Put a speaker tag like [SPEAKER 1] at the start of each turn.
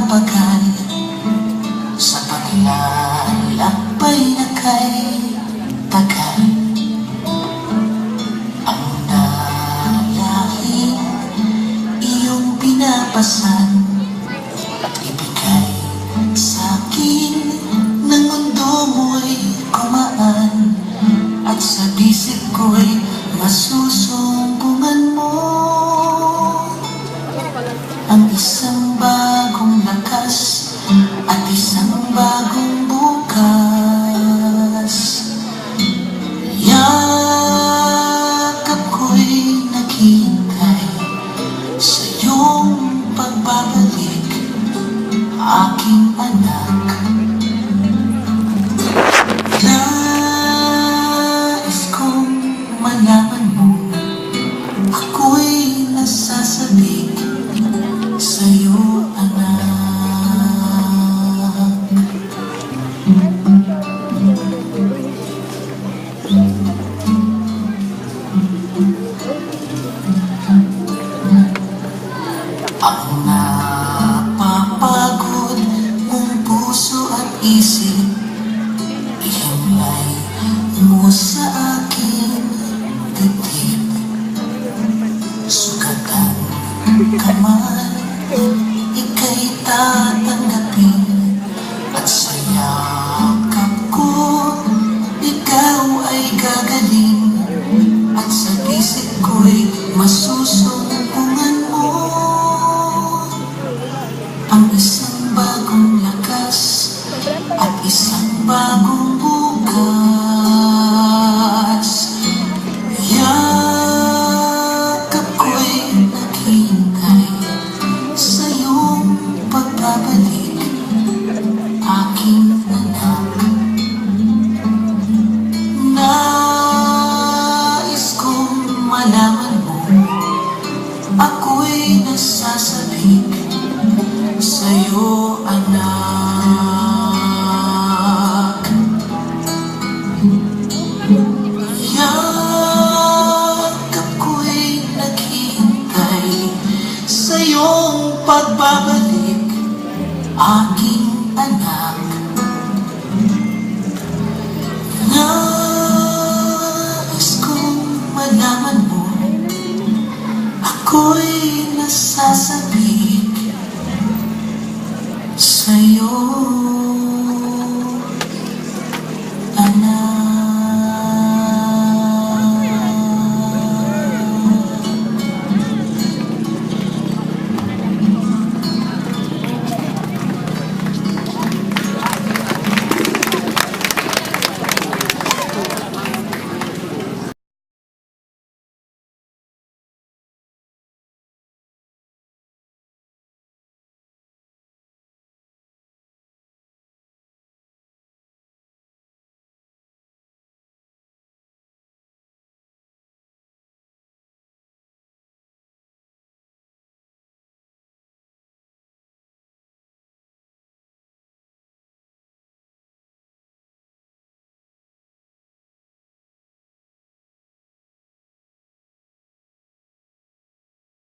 [SPEAKER 1] mabagal sa paglalakbay na kay tagal. Ang nalahing iyong pinapasan, ibigay sa'kin ng mundo mo'y kumaan, at sa bisig ko'y masusumbungan mo ang isang bagong lakas at isang bagong bukas. Yakap ko'y naghihintay sa iyong pagbabalik, aking anak. Nais kong malaman mo, ako'y nasasabik sa'yo, anak. Ang napapagod mong puso at isip, ihimlay mo sa aking dibdib. Sugatan ka man, ika'y tatanggapin, at sa yakap ko ikaw ay gagaling, at sa bisig ko'y masusumbungan mo ang isang bagong lakas at isang bagong bukas. Yakap ko'y naghihintay sa iyong pagbabalik, aking anak. Nais kong malaman mo, ako'y nasasabik sa'yo, anak. Yakap ko'y naghihintay sa iyong pagbabalik, aking anak. Nais kong malaman mo, ako'y nasasabik sa'yo.